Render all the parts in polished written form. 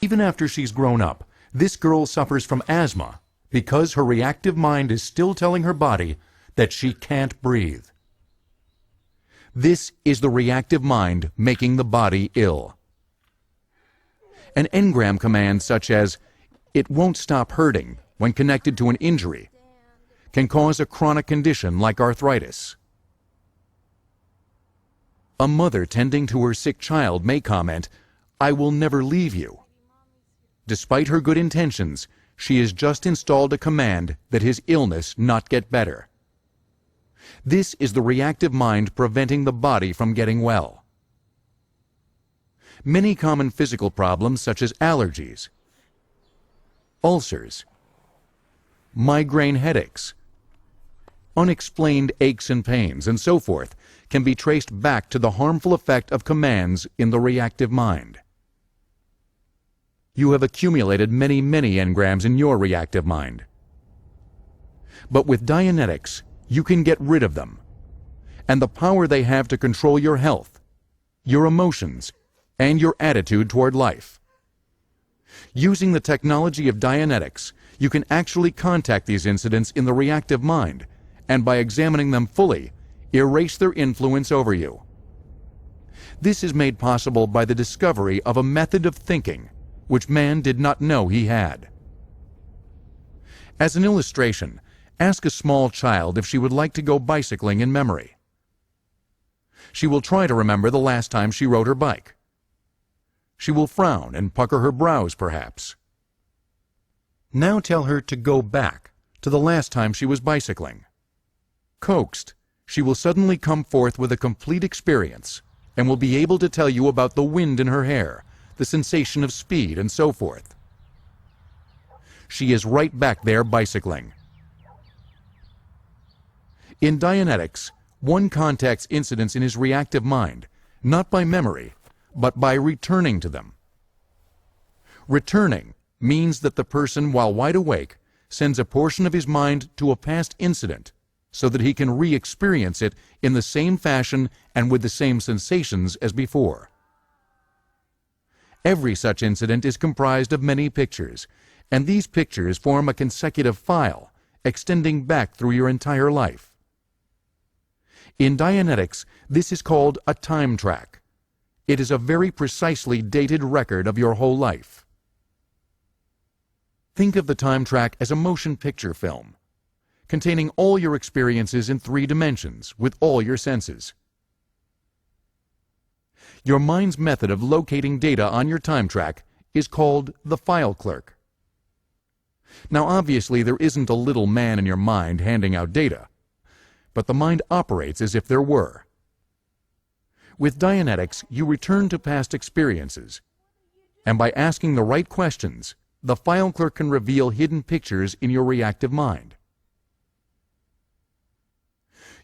Even after she's grown up, this girl suffers from asthma because her reactive mind is still telling her body that she can't breathe. This is the reactive mind making the body ill. An engram command such as, "It won't stop hurting," when connected to an injury, can cause a chronic condition like arthritis. A mother tending to her sick child may comment, "I will never leave you." Despite her good intentions, she has just installed a command that his illness not get better. This is the reactive mind preventing the body from getting well. Many common physical problems such as allergies, ulcers, migraine headaches, unexplained aches and pains, and so forth, can be traced back to the harmful effect of commands in the reactive mind. You have accumulated many engrams in your reactive mind. But with Dianetics, you can get rid of them, and the power they have to control your health, your emotions, and your attitude toward life. Using the technology of Dianetics, you can actually contact these incidents in the reactive mind, and by examining them fully, erase their influence over you. This is made possible by the discovery of a method of thinking which man did not know he had. As an illustration, ask a small child if she would like to go bicycling in memory. She will try to remember the last time she rode her bike. She will frown and pucker her brows, perhaps. Now tell her to go back to the last time she was bicycling. Coaxed, she will suddenly come forth with a complete experience and will be able to tell you about the wind in her hair, the sensation of speed, and so forth. She is right back there bicycling. In Dianetics, one contacts incidents in his reactive mind, not by memory, but by returning to them. Returning means that the person, while wide awake, sends a portion of his mind to a past incident so that he can re-experience it in the same fashion and with the same sensations as before. Every such incident is comprised of many pictures, and these pictures form a consecutive file extending back through your entire life. In Dianetics, this is called a time track. It is a very precisely dated record of your whole life. Think of the time track as a motion picture film, containing all your experiences in 3 dimensions with all your senses. Your mind's method of locating data on your time track is called the file clerk. Now obviously there isn't a little man in your mind handing out data, but the mind operates as if there were. With Dianetics, you return to past experiences, and by asking the right questions, the file clerk can reveal hidden pictures in your reactive mind.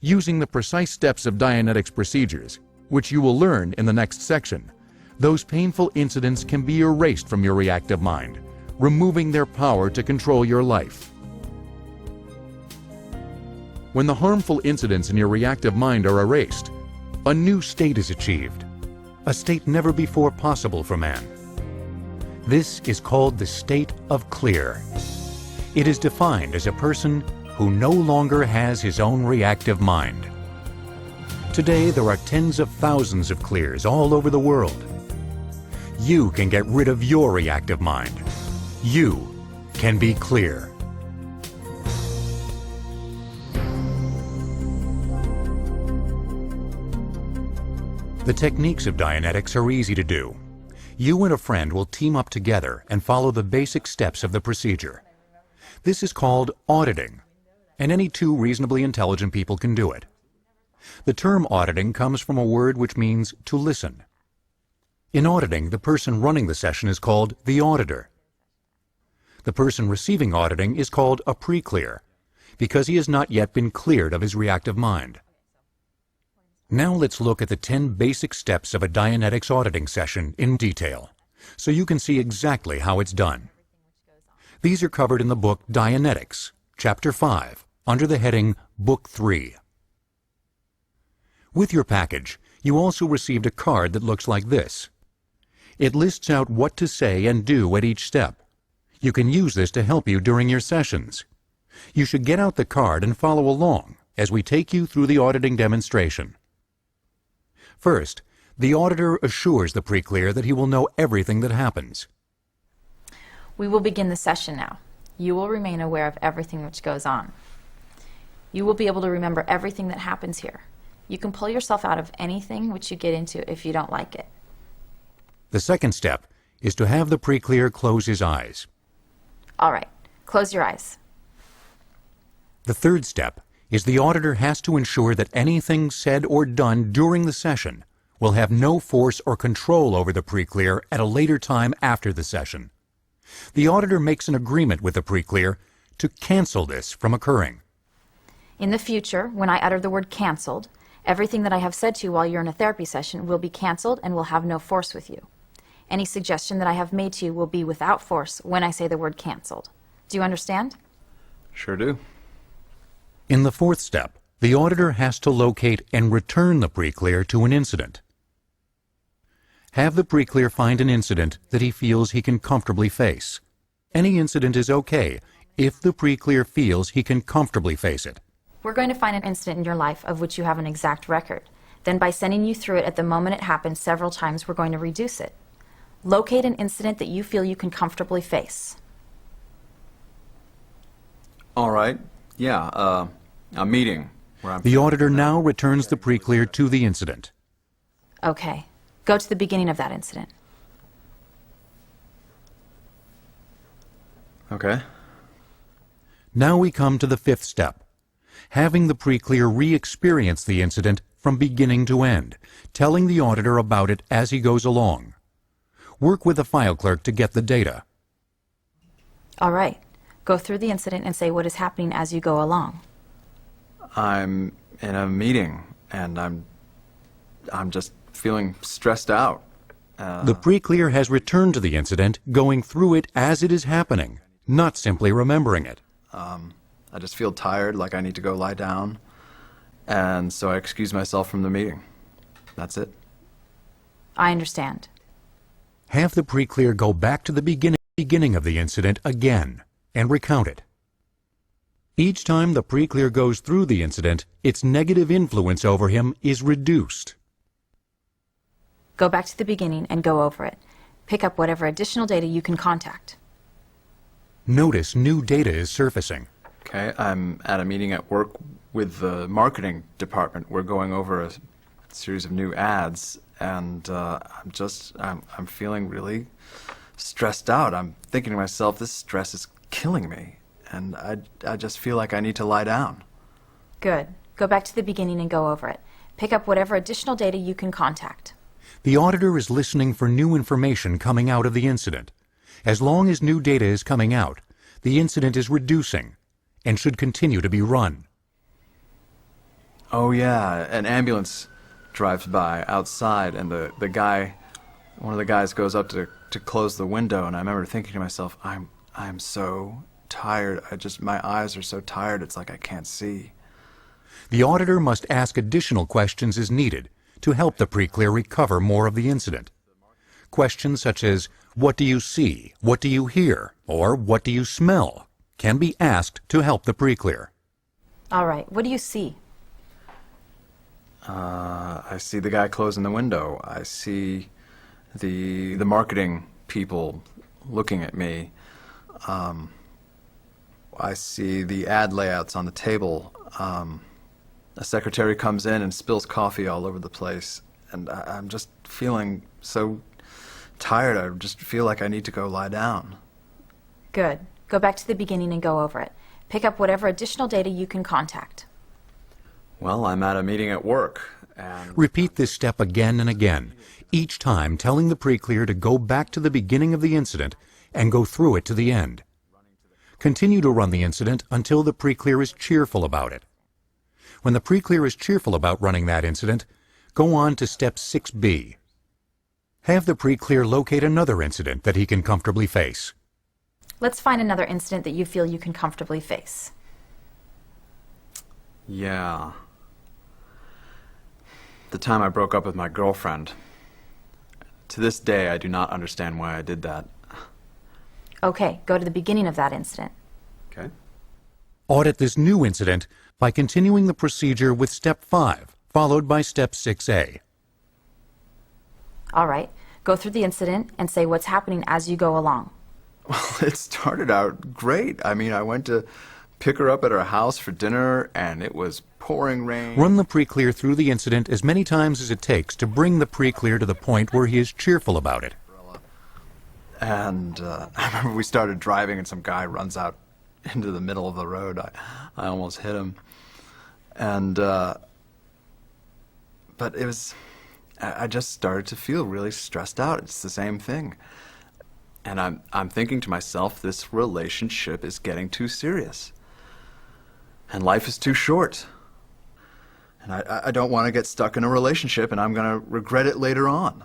Using the precise steps of Dianetics procedures, which you will learn in the next section, those painful incidents can be erased from your reactive mind, removing their power to control your life. When the harmful incidents in your reactive mind are erased, a new state is achieved, a state never before possible for man. This is called the state of clear. It is defined as a person who no longer has his own reactive mind. Today, there are tens of thousands of clears all over the world. You can get rid of your reactive mind. You can be clear. The techniques of Dianetics are easy to do. You and a friend will team up together and follow the basic steps of the procedure. This is called auditing, and any 2 reasonably intelligent people can do it. The term auditing comes from a word which means to listen. In auditing, the person running the session is called the auditor. The person receiving auditing is called a pre-clear, because he has not yet been cleared of his reactive mind. Now let's look at the 10 basic steps of a Dianetics auditing session in detail, so you can see exactly how it's done. These are covered in the book Dianetics, Chapter 5, under the heading Book 3. With your package, you also received a card that looks like this. It lists out what to say and do at each step. You can use this to help you during your sessions. You should get out the card and follow along as we take you through the auditing demonstration. First, the auditor assures the pre-clear that he will know everything that happens. We will begin the session now. You will remain aware of everything which goes on. You will be able to remember everything that happens here. You can pull yourself out of anything which you get into if you don't like it. The second step is to have the pre-clear close his eyes. All right, close your eyes. The third step is the auditor has to ensure that anything said or done during the session will have no force or control over the pre-clear at a later time after the session. The auditor makes an agreement with the pre-clear to cancel this from occurring. In the future, when I utter the word canceled, everything that I have said to you while you're in a therapy session will be canceled and will have no force with you. Any suggestion that I have made to you will be without force when I say the word canceled. Do you understand? Sure do. In the fourth step, the auditor has to locate and return the pre-clear to an incident. Have the pre-clear find an incident that he feels he can comfortably face. Any incident is okay if the pre-clear feels he can comfortably face it. We're going to find an incident in your life of which you have an exact record. Then by sending you through it at the moment it happens several times, we're going to reduce it. Locate an incident that you feel you can comfortably face. All right. Yeah, a meeting where I'm... The auditor now returns the pre-clear to the incident. Okay. Go to the beginning of that incident. Okay. Now we come to the fifth step, having the pre-clear re-experience the incident from beginning to end, telling the auditor about it as he goes along. Work with the file clerk to get the data. All right. Go through the incident and say what is happening as you go along. I'm in a meeting, and I'm just feeling stressed out. The pre-clear has returned to the incident, going through it as it is happening, not simply remembering it. I just feel tired, like I need to go lie down, and so I excuse myself from the meeting. That's it. I understand. Have the pre-clear go back to the beginning of the incident again and recount it. Each time the pre-clear goes through the incident, its negative influence over him is reduced. Go back to the beginning and go over it. Pick up whatever additional data you can contact. Notice new data is surfacing. Okay, I'm at a meeting at work with the marketing department. We're going over a series of new ads, and I'm feeling really stressed out. I'm thinking to myself, this stress is killing me, and I just feel like I need to lie down. Good. Go back to the beginning and go over it. Pick up whatever additional data you can contact. The auditor is listening for new information coming out of the incident. As long as new data is coming out, the incident is reducing and should continue to be run. Oh yeah, an ambulance drives by outside, and one of the guys goes up to close the window, and I remember thinking to myself, I'm so tired. My eyes are so tired, it's like I can't see. The auditor must ask additional questions as needed to help the pre-clear recover more of the incident. Questions such as, what do you see, what do you hear, or what do you smell, can be asked to help the pre-clear. All right, what do you see? I see the guy closing the window. I see the marketing people looking at me. I see the ad layouts on the table. A secretary comes in and spills coffee all over the place, and I'm just feeling so tired. I just feel like I need to go lie down. Good. Go back to the beginning and go over it. Pick up whatever additional data you can contact. Well, I'm at a meeting at work, and... Repeat this step again and again, each time telling the pre-clear to go back to the beginning of the incident and go through it to the end. Continue to run the incident until the pre-clear is cheerful about it. When the pre-clear is cheerful about running that incident, go on to step 6B. Have the pre-clear locate another incident that he can comfortably face. Let's find another incident that you feel you can comfortably face. Yeah. The time I broke up with my girlfriend. To this day, I do not understand why I did that. Okay, go to the beginning of that incident. Okay. Audit this new incident by continuing the procedure with Step 5, followed by Step 6A. All right, go through the incident and say what's happening as you go along. Well, it started out great. I mean, I went to pick her up at her house for dinner, and it was pouring rain. Run the pre-clear through the incident as many times as it takes to bring the pre-clear to the point where he is cheerful about it. And I remember we started driving, and some guy runs out into the middle of the road. I almost hit him. And, but it was, I just started to feel really stressed out. It's the same thing. And I'm thinking to myself, this relationship is getting too serious. And life is too short. And I don't want to get stuck in a relationship, and I'm going to regret it later on.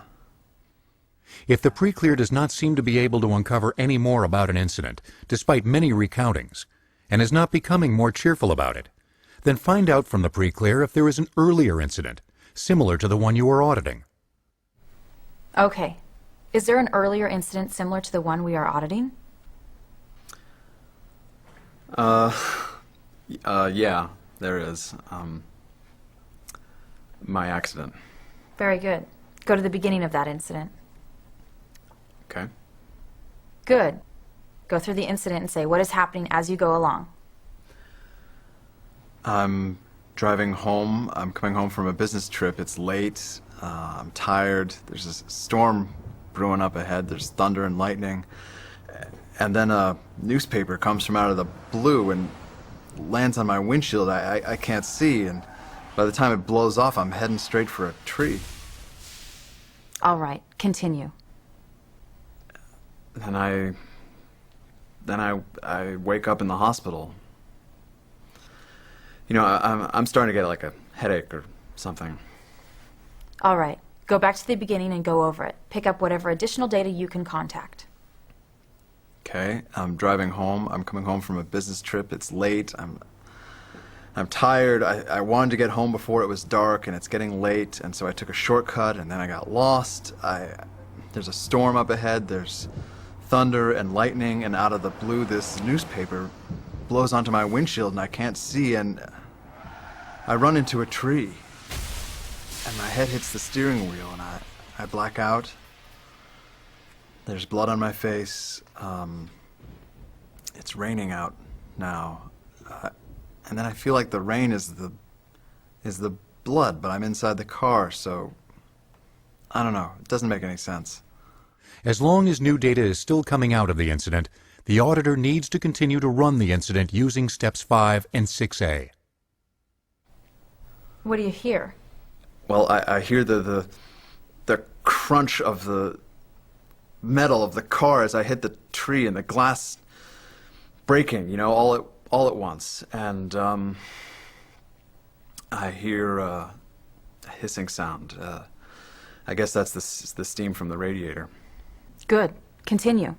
If the pre-clear does not seem to be able to uncover any more about an incident, despite many recountings, and is not becoming more cheerful about it, then find out from the pre-clear if there is an earlier incident, similar to the one you are auditing. Okay. Is there an earlier incident similar to the one we are auditing? Yeah, there is. My accident. Very good. Go to the beginning of that incident. Okay. Good. Go through the incident and say what is happening as you go along. I'm driving home. I'm coming home from a business trip. It's late. I'm tired. There's a storm brewing up ahead. There's thunder and lightning. And then a newspaper comes from out of the blue and lands on my windshield. I can't see, and by the time it blows off, I'm heading straight for a tree. All right, continue. Then I wake up in the hospital. You know, I'm starting to get like a headache or something. All right, go back to the beginning and go over it. Pick up whatever additional data you can contact. Okay, I'm driving home. I'm coming home from a business trip. It's late. I'm tired. I wanted to get home before it was dark, and it's getting late, and so I took a shortcut, and then I got lost. There's a storm up ahead. There's thunder and lightning, and out of the blue, this newspaper blows onto my windshield, and I can't see, and I run into a tree, and my head hits the steering wheel, and I black out. There's blood on my face. It's raining out now. And then I feel like the rain is the blood, but I'm inside the car, so I don't know. It doesn't make any sense. As long as new data is still coming out of the incident, the auditor needs to continue to run the incident using Steps 5 and 6A. What do you hear? Well, I hear the crunch of the metal of the car as I hit the tree, and the glass breaking, you know, all at once. And I hear a hissing sound. I guess that's the steam from the radiator. Good. Continue.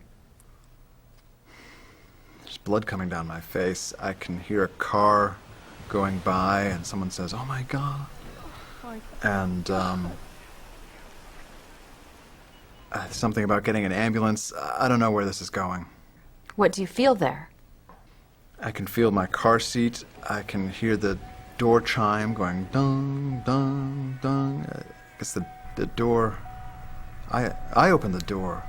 There's blood coming down my face. I can hear a car going by, and someone says, "Oh my God." And something about getting an ambulance. I don't know where this is going. What do you feel there? I can feel my car seat. I can hear the door chime going dong, dong, dong. I guess the door. I opened the door.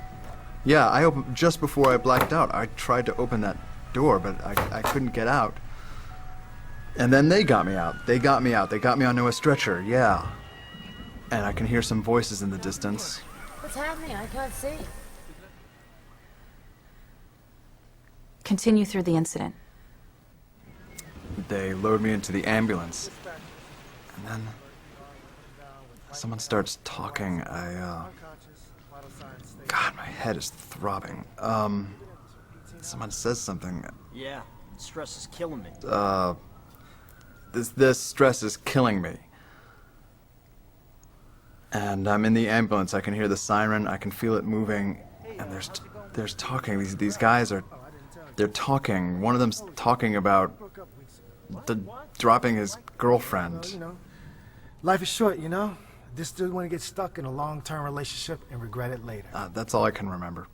Yeah, I opened just before I blacked out. I tried to open that door, but I couldn't get out. And then they got me out. They got me out. They got me onto a stretcher, yeah. And I can hear some voices in the distance. What's happening? I can't see. Continue through the incident. They load me into the ambulance. And then someone starts talking. God, my head is throbbing. Someone says something. Yeah, stress is killing me. This stress is killing me. And I'm in the ambulance. I can hear the siren. I can feel it moving. And there's talking. These guys they're talking. One of them's talking about dropping his girlfriend. You know, life is short, you know? This dude want to get stuck in a long-term relationship and regret it later. That's all I can remember.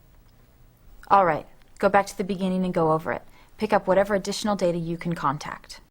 All right, go back to the beginning and go over it. Pick up whatever additional data you can contact.